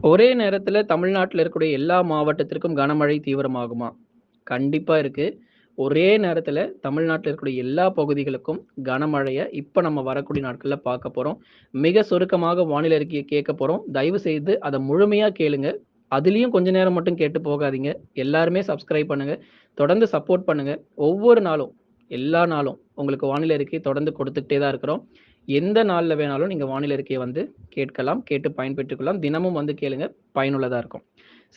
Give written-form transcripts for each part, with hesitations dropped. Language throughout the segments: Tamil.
ஒரே நேரத்துல தமிழ்நாட்டுல இருக்கக்கூடிய எல்லா மாவட்டத்திற்கும் கனமழை தீவிரமாகுமா? கண்டிப்பா இருக்கு. ஒரே நேரத்துல தமிழ்நாட்டுல இருக்கக்கூடிய எல்லா பகுதிகளுக்கும் கனமழைய இப்ப நம்ம வரக்கூடிய நாட்கள்ல பார்க்க போறோம். மிக சுருக்கமாக வானிலை அறிக்கைய கேட்க போறோம். தயவு செய்து அத முழுமையா கேளுங்க. அதிலயும் கொஞ்ச நேரம் மட்டும் கேட்டு போகாதீங்க. எல்லாருமே சப்ஸ்கிரைப் பண்ணுங்க. தொடர்ந்து சப்போர்ட் பண்ணுங்க. ஒவ்வொரு நாளும், எல்லா நாளும் உங்களுக்கு வானிலை அறிக்கை தொடர்ந்து கொடுத்துக்கிட்டே தான் இருக்கிறோம். எந்த நாள்ல வேணாலும் நீங்க வானிலை அறிக்கைய வந்து கேட்கலாம். கேட்டு பயன்பெற்றுக் கொள்ளலாம். தினமும் வந்து கேளுங்க. பயனுள்ளதா இருக்கும்.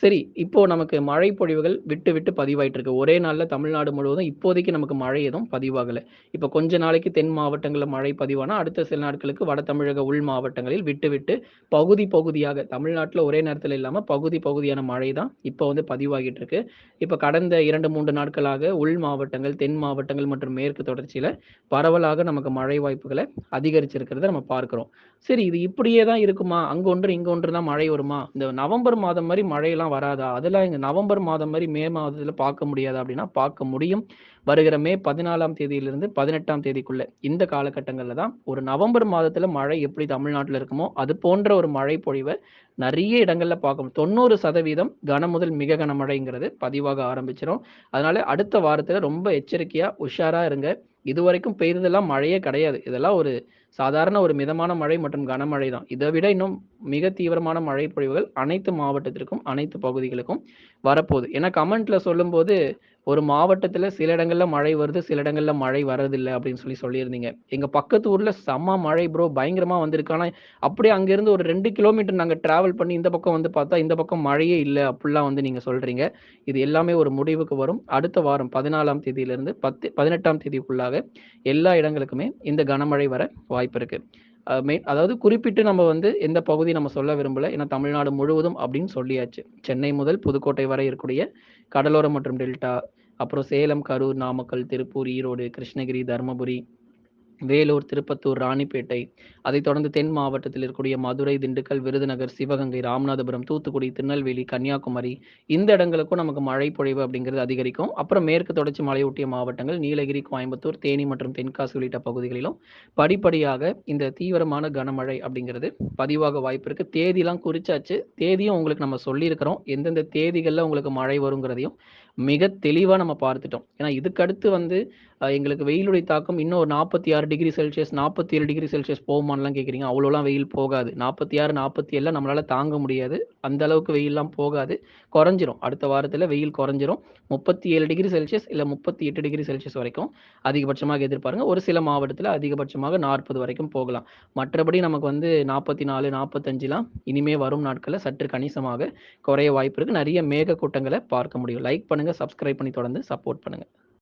சரி, இப்போ நமக்கு மழை பொழிவுகள் விட்டு, விட்டு பதிவாயிட்டு இருக்கு. ஒரே நாள்ல தமிழ்நாடு முழுவதும் இப்போதைக்கு நமக்கு மழை எதுவும் பதிவாகல. இப்ப கொஞ்ச நாளைக்கு தென் மாவட்டங்கள்ல மழை பதிவானா, அடுத்த சில நாட்களுக்கு வட தமிழக உள் மாவட்டங்களில் விட்டு, விட்டு பகுதி, பகுதியாக தமிழ்நாட்டுல ஒரே நேரத்துல இல்லாம பகுதி, பகுதியான மழை தான் இப்ப வந்து பதிவாகிட்டு இருக்கு. இப்ப கடந்த 2, 3 நாட்களாக உள் மாவட்டங்கள், தென் மாவட்டங்கள் மற்றும் மேற்கு தொடர்ச்சியில பரவலாக நமக்கு மழை வாய்ப்புகள அதிகரிச்சிருக்கிறத நம்ம பார்க்கிறோம். சரி, இது இப்படியே தான் இருக்குமா? அங்க ஒன்று, இங்க ஒன்று தான் மழை வருமா? இந்த நவம்பர் மாதம் மாரி மழையெல்லாம் வராதா? அதெல்லாம் இந்த நவம்பர் மாதம் மாரி மே மாதத்துல பார்க்க முடியாதா? அப்படின்னா பார்க்க முடியும். வருகிற மே 14ஆம் தேதியிலிருந்து 18ஆம் தேதிக்குள்ள இந்த காலகட்டங்கள்ல தான் ஒரு நவம்பர் மாதத்துல மழை எப்படி தமிழ்நாட்டுல இருக்குமோ, அது போன்ற ஒரு மழை பொழிவ நெறைய இடங்கள்ல பார்க்க முடியும். 90% கன முதல் மிக கனமழைங்கிறது பதிவாக ஆரம்பிச்சிரும். அதனால அடுத்த வாரத்துல ரொம்ப எச்சரிக்கையா, உஷாரா இருங்க. இதுவரைக்கும் பெய்ததெல்லாம் மழையே கிடையாது. இதெல்லாம் ஒரு சாதாரண ஒரு மிதமான மழை மற்றும் கனமழை தான். இத விட இன்னும் மிக தீவிரமான மழை பொழிவுகள் அனைத்து மாவட்டத்திற்கும், அனைத்து பகுதிகளுக்கும் வரப்போது. ஏன்னா கமெண்ட்ல சொல்லும்போது, ஒரு மாவட்டத்தில சில இடங்கள்ல மழை வருது, சில இடங்கள்ல மழை வரதில்ல அப்படின்னு சொல்லியிருந்தீங்க. எங்க பக்கத்து ஊர்ல செம்ம மழை ப்ரோ! பயங்கரமா வந்திருக்கு. ஆனா அப்படியே அங்கேருந்து ஒரு 2 கிலோமீட்டர் நாங்க டிராவல் பண்ணி இந்த பக்கம் வந்து பார்த்தா, இந்த பக்கம் மழையே இல்ல அப்படிலாம் வந்து நீங்க சொல்றீங்க. இது எல்லாமே ஒரு முடிவுக்கு வரும். அடுத்த வாரம் 14ஆம் தேதியிலிருந்து 18ஆம் தேதிக்குள்ளாக எல்லா இடங்களுக்குமே இந்த கனமழை வர வாய்ப்பு இருக்கு. அதாவது குறிப்பிட்டு நம்ம வந்து எந்த பகுதி நம்ம சொல்ல விரும்பல. ஏன்னா தமிழ்நாடு முழுவதும் அப்படின்னு சொல்லியாச்சு. சென்னை முதல் புதுக்கோட்டை வரை இருக்கக்கூடிய கடலோரம் மற்றும் டெல்டா, அப்புறம் சேலம், கரூர், நாமக்கல், திருப்பூர், ஈரோடு, கிருஷ்ணகிரி, தர்மபுரி, வேலூர், திருப்பத்தூர், ராணிப்பேட்டை, அதைத் தொடர்ந்து தென் மாவட்டத்தில் இருக்கக்கூடிய மதுரை, திண்டுக்கல், விருதுநகர், சிவகங்கை, ராமநாதபுரம், தூத்துக்குடி, திருநெல்வேலி, கன்னியாகுமரி இந்த இடங்களுக்கும் நமக்கு மழை பொழிவு அப்படிங்கிறது அதிகரிக்கும். அப்புறம் மேற்கு தொடர்ச்சி மலையொட்டிய மாவட்டங்கள் நீலகிரி, கோயம்புத்தூர், தேனி மற்றும் தென்காசி உள்ளிட்ட பகுதிகளிலும் படிப்படியாக இந்த தீவிரமான கனமழை அப்படிங்கிறது பதிவாக வாய்ப்பு இருக்கு. தேதிலாம் குறிச்சாச்சு. தேதியும் உங்களுக்கு நம்ம சொல்லியிருக்கிறோம். எந்தெந்த தேதிகள்ல உங்களுக்கு மழை வருங்கிறதையும் மிக தெளிவா நம்ம பார்த்துட்டோம். ஏன்னா இதுக்கு அடுத்து வந்து எங்களுக்கு வெயிலுடைய தாக்கம் இன்னும் ஒரு 46°C, 47°C போகுமான்லாம் கேட்குறீங்க. அவ்வளோலாம் வெயில் போகாது. 46, 47லாம் நம்மளால தாங்க முடியாது. அந்த அளவுக்கு வெயில்லாம் போகாது. குறைஞ்சிரும். அடுத்த வாரத்துல வெயில் குறைஞ்சிரும். 37°C இல்ல 38°C வரைக்கும் அதிகபட்சமாக எதிர்பாருங்க. ஒரு சில மாவட்டத்துல அதிகபட்சமாக 40 வரைக்கும் போகலாம். மற்றபடி நமக்கு வந்து 44, 45லாம் இனிமே வரும் நாட்கள்ல சற்று கணிசமாக குறைய வாய்ப்பு இருக்கு. நெறைய மேகக்கூட்டங்கள பார்க்க முடியும். லைக் பண்ணுங்க, சப்ஸ்கிரைப் பண்ணி தொடர்ந்து சப்போர்ட் பண்ணுங்க.